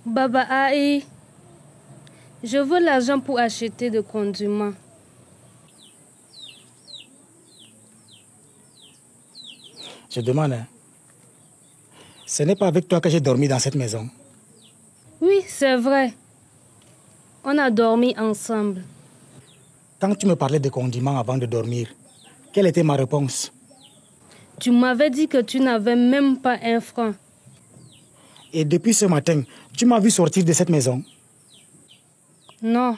Baba Aïe, je veux l'argent pour acheter des condiments. Je demande, hein. Ce n'est pas avec toi que j'ai dormi dans cette maison. Oui, c'est vrai. On a dormi ensemble. Quand tu me parlais de condiments avant de dormir, quelle était ma réponse? Tu m'avais dit que tu n'avais même pas un franc. Et depuis ce matin, tu m'as vu sortir de cette maison? Non.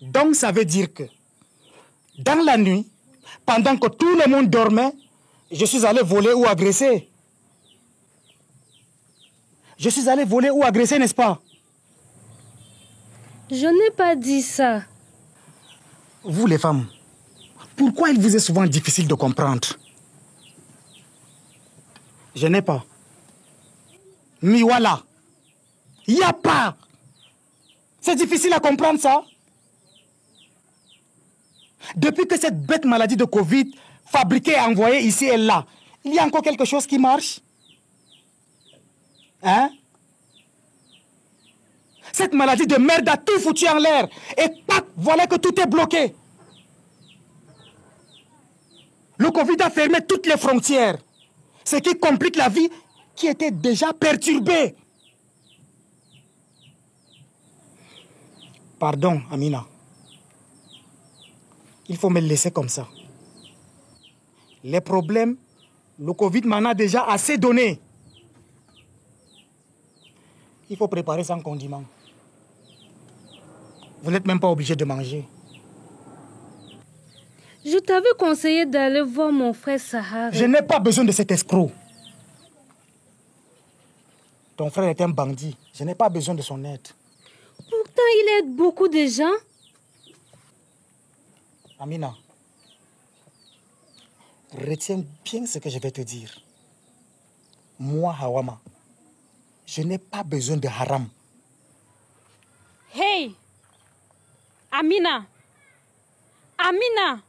Donc ça veut dire que, dans la nuit, pendant que tout le monde dormait, je suis allé voler ou agresser. Je suis allé voler ou agresser, n'est-ce pas? Je n'ai pas dit ça. Vous les femmes, pourquoi il vous est souvent difficile de comprendre? Je n'ai pas. Mais voilà. Il n'y a pas. C'est difficile à comprendre ça. Depuis que cette bête maladie de Covid, fabriquée et envoyée ici et là, il y a encore quelque chose qui marche? Hein? Cette maladie de merde a tout foutu en l'air. Et pac, voilà que tout est bloqué. Le Covid a fermé toutes les frontières. Ce qui complique la vie qui était déjà perturbée. Pardon, Amina. Il faut me laisser comme ça. Les problèmes, le Covid m'en a déjà assez donné. Il faut préparer sans condiment. Vous n'êtes même pas obligé de manger. Je t'avais conseillé d'aller voir mon frère Sahara. Je n'ai pas besoin de cet escroc. Ton frère est un bandit. Je n'ai pas besoin de son aide. Pourtant, il aide beaucoup de gens. Amina, retiens bien ce que je vais te dire. Moi, Hawama, je n'ai pas besoin de haram. Hey! Amina! Amina!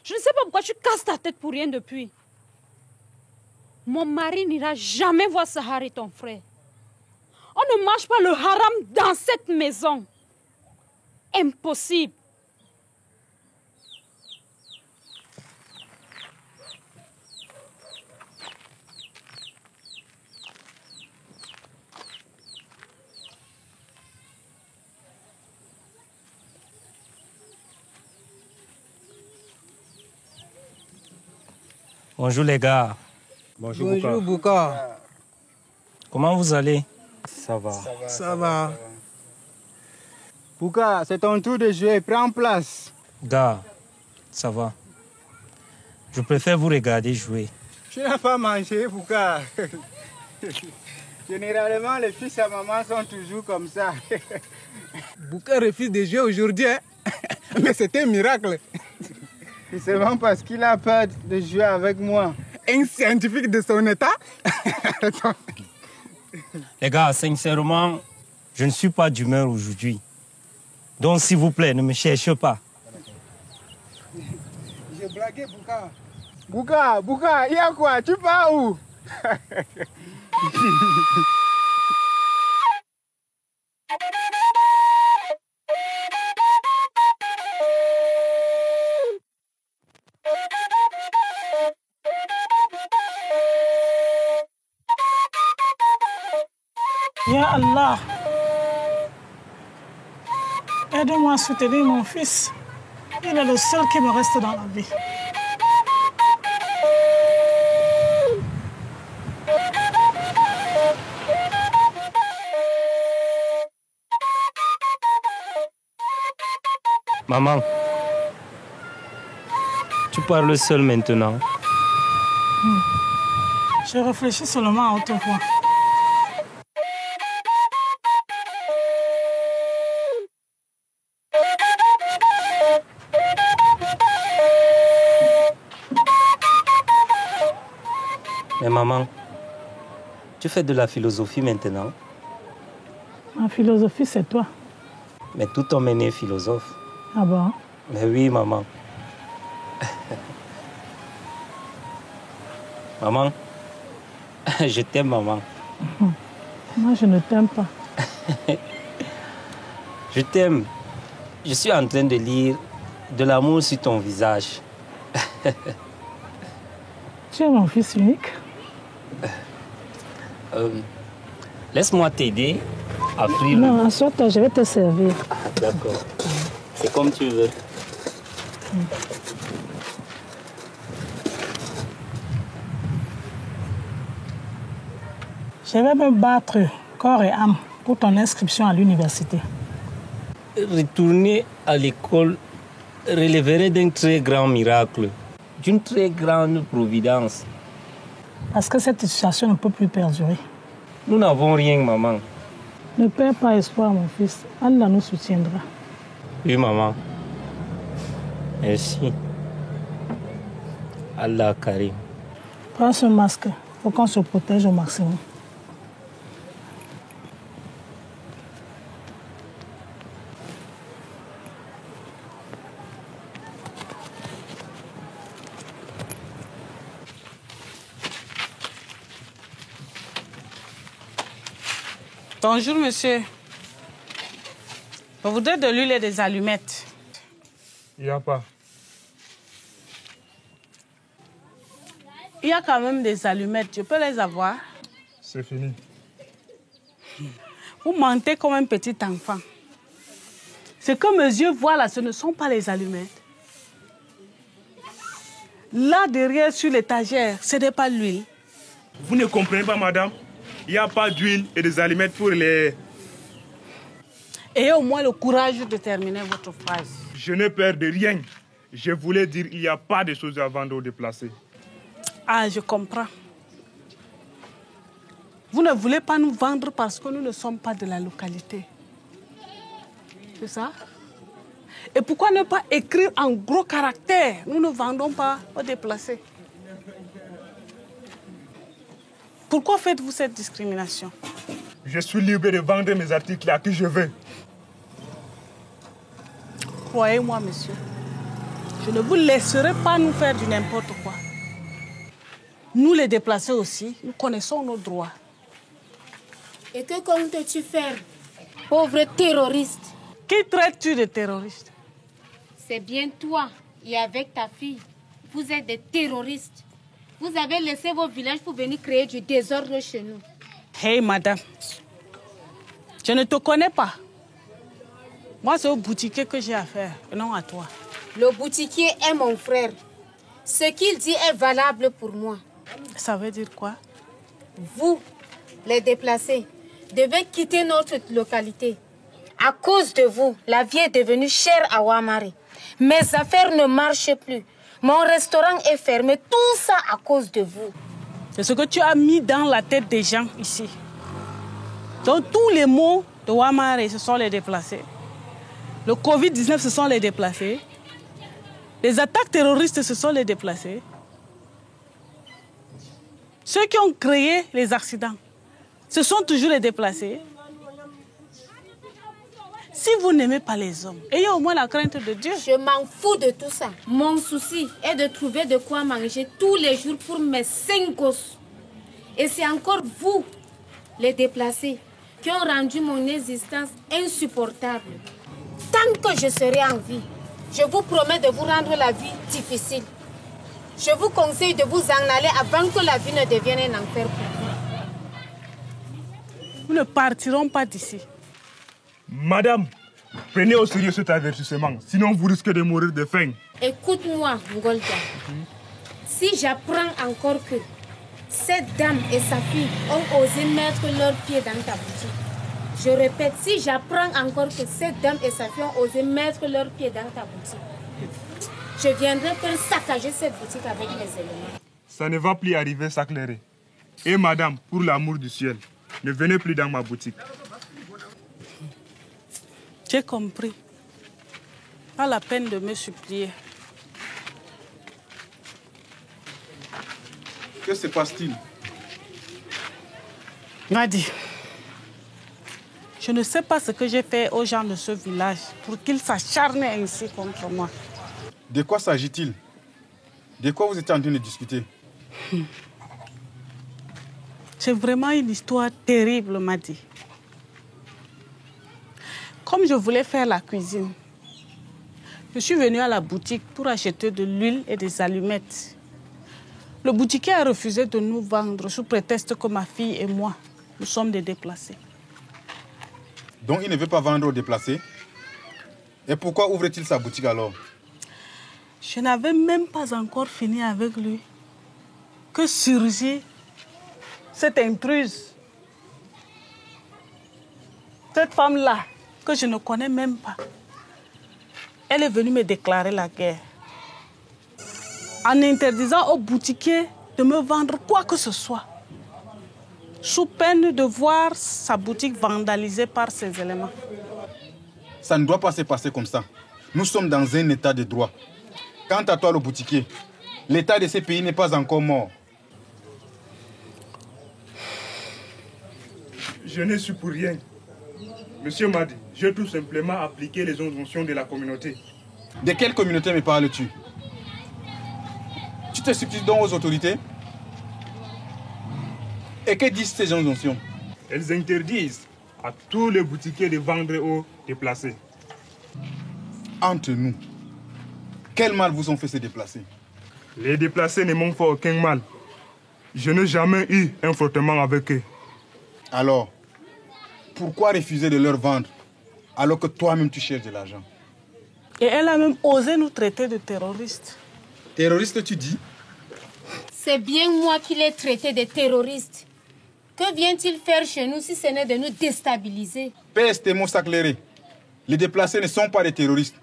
Je ne sais pas pourquoi tu casses ta tête pour rien depuis. Mon mari n'ira jamais voir Sahara, ton frère. On ne mange pas le haram dans cette maison. Impossible. Bonjour les gars. Bonjour Bouka. Comment vous allez? Ça va. Ça va. Bouka, c'est ton tour de jouer. Prends place. Gars, ça va. Je préfère vous regarder jouer. Tu n'as pas mangé, Bouka. Généralement, les fils à maman sont toujours comme ça. Bouka refuse de jouer aujourd'hui, hein? Mais c'était un miracle. C'est seulement parce qu'il a peur de jouer avec moi. Un scientifique de son état? Les gars, sincèrement, je ne suis pas d'humeur aujourd'hui. Donc, s'il vous plaît, ne me cherchez pas. J'ai blagué, Bouka. Bouka, il y a quoi? Tu pars où? Ya Allah, aide-moi à soutenir mon fils. Il est le seul qui me reste dans la vie. Maman, tu parles seule maintenant. Je réfléchis seulement à haute voix. Mais maman, tu fais de la philosophie maintenant. Ma philosophie, c'est toi. Mais tout homme est né philosophe. Ah bon? Mais oui, maman. Maman, je t'aime, maman. Moi, je ne t'aime pas. Je t'aime. Je suis en train de lire de l'amour sur ton visage. Tu es mon fils unique. Laisse-moi t'aider à frire. Non, assois-toi, je vais te servir. D'accord. C'est comme tu veux. Je vais me battre corps et âme pour ton inscription à l'université. Retourner à l'école relèverait d'un très grand miracle, d'une très grande providence. Parce que cette situation ne peut plus perdurer. Nous n'avons rien, maman. Ne perds pas espoir, mon fils. Allah nous soutiendra. Oui, maman. Merci. Allah Karim. Prends ce masque. Il faut qu'on se protège au maximum. Bonjour, monsieur. Je voudrais de l'huile et des allumettes. Il n'y a pas. Il y a quand même des allumettes. Je peux les avoir? C'est fini. Vous mentez comme un petit enfant. Ce que mes yeux voient là, ce ne sont pas les allumettes. Là, derrière, sur l'étagère, ce n'est pas l'huile. Vous ne comprenez pas, madame? Il n'y a pas d'huile et des allumettes pour les... Ayez au moins le courage de terminer votre phrase. Je n'ai peur de rien. Je voulais dire il n'y a pas de choses à vendre ou déplacer. Ah, je comprends. Vous ne voulez pas nous vendre parce que nous ne sommes pas de la localité. C'est ça? Et pourquoi ne pas écrire en gros caractères? Nous ne vendons pas aux déplacés. Pourquoi faites-vous cette discrimination? Je suis libre de vendre mes articles à qui je veux. Croyez-moi, monsieur, je ne vous laisserai pas nous faire du n'importe quoi. Nous, les déplacés aussi, nous connaissons nos droits. Et que comptes-tu faire, pauvre terroriste? Qui traites-tu de terroriste? C'est bien toi et avec ta fille. Vous êtes des terroristes. Vous avez laissé vos villages pour venir créer du désordre chez nous. Hey, madame, je ne te connais pas. Moi, c'est au boutiquier que j'ai affaire, et non à toi. Le boutiquier est mon frère. Ce qu'il dit est valable pour moi. Ça veut dire quoi? Vous, les déplacés, devez quitter notre localité. À cause de vous, la vie est devenue chère à Ouamare. Mes affaires ne marchent plus. Mon restaurant est fermé. Tout ça à cause de vous. C'est ce que tu as mis dans la tête des gens ici. Donc tous les maux de Ouamare, ce sont les déplacés. Le Covid-19, ce sont les déplacés. Les attaques terroristes, ce sont les déplacés. Ceux qui ont créé les accidents, ce sont toujours les déplacés. Si vous n'aimez pas les hommes, ayez au moins la crainte de Dieu. Je m'en fous de tout ça. Mon souci est de trouver de quoi manger tous les jours pour mes 5 gosses. Et c'est encore vous, les déplacés, qui ont rendu mon existence insupportable. Tant que je serai en vie, je vous promets de vous rendre la vie difficile. Je vous conseille de vous en aller avant que la vie ne devienne un enfer pour vous. Nous ne partirons pas d'ici. Madame, prenez au sérieux cet avertissement, sinon vous risquez de mourir de faim. Écoute-moi, Ngolda. Si j'apprends encore que cette dame et sa fille ont osé mettre leurs pieds dans ta boutique, je répète, si j'apprends encore que cette dame et sa fille ont osé mettre leurs pieds dans ta boutique, je viendrai faire saccager cette boutique avec mes éléments. Ça ne va plus arriver, s'éclairer. Et madame, pour l'amour du ciel, ne venez plus dans ma boutique. J'ai compris. Pas la peine de me supplier. Que se passe-t-il? Madi, je ne sais pas ce que j'ai fait aux gens de ce village pour qu'ils s'acharnent ainsi contre moi. De quoi s'agit-il? De quoi vous étiez en train de discuter? C'est vraiment une histoire terrible, m'a dit. Comme je voulais faire la cuisine, je suis venue à la boutique pour acheter de l'huile et des allumettes. Le boutiquier a refusé de nous vendre sous prétexte que ma fille et moi, nous sommes des déplacés. Donc il ne veut pas vendre aux déplacés? Et pourquoi ouvre-t-il sa boutique alors? Je n'avais même pas encore fini avec lui que surgit cette intruse. Cette femme-là, que je ne connais même pas, elle est venue me déclarer la guerre en interdisant au boutiquier de me vendre quoi que ce soit, sous peine de voir sa boutique vandalisée par ces éléments. Ça ne doit pas se passer comme ça. Nous sommes dans un état de droit. Quant à toi, le boutiquier, l'état de ces pays n'est pas encore mort. Je ne suis pour rien. Monsieur m'a dit, j'ai tout simplement appliqué les injonctions de la communauté. De quelle communauté me parles-tu? Tu te substitues donc aux autorités? Et que disent ces injonctions? Elles interdisent à tous les boutiquiers de vendre aux déplacés. Entre nous, quel mal vous ont fait ces déplacés? Les déplacés ne m'ont fait aucun mal. Je n'ai jamais eu un frottement avec eux. Alors, pourquoi refuser de leur vendre alors que toi-même tu cherches de l'argent? Et elle a même osé nous traiter de terroristes. Terroristes, tu dis? C'est bien moi qui l'ai traité de terroriste. Que vient-il faire chez nous si ce n'est de nous déstabiliser? Peste et mots saclérés. Les déplacés ne sont pas des terroristes.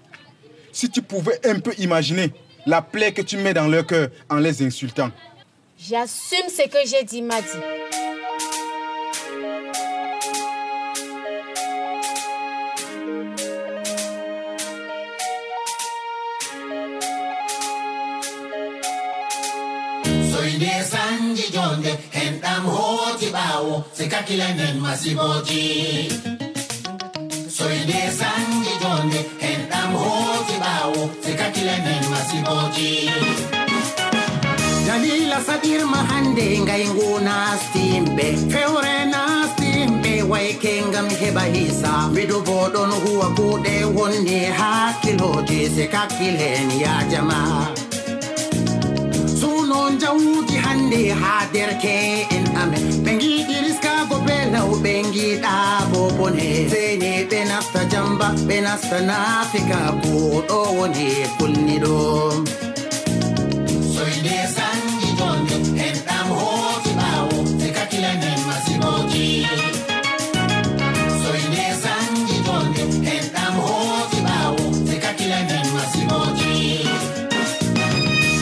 Si tu pouvais un peu imaginer la plaie que tu mets dans leur cœur en les insultant. J'assume ce que j'ai dit, Madi. Soyde sanji jonde hendam hoti bawo sekakila nen masiboji. Soyde sanji jonde hendam hoti bawo sekakila nen masiboji. Dalila sadir mahande ngai nguna stimbe fewre na stimbe waikengam heba hisa mido bodon huwa kude wonni hakiloji sekakilen ya jama. Jawuji hande ha derke en amen bengi diriska go belaw bengi da bobone sene benasta jamba benasta nafika ko do woni kulni do soide sanji jonde en dam hoti bawo sekakila nen masiboji soide sanji jonde en dam hoti bawo sekakila nen masiboji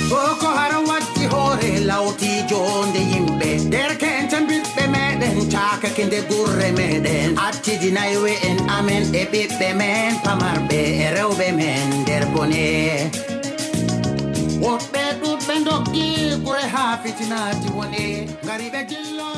boko haram lauti jonde yimbe derken tambitbe meden chaka kinde gurre meden attidi naywe en amen e bibbe men pamarbe e rewbe men der bone wotbe dudbe ndokki kure ha fitinati woni ngari be jillo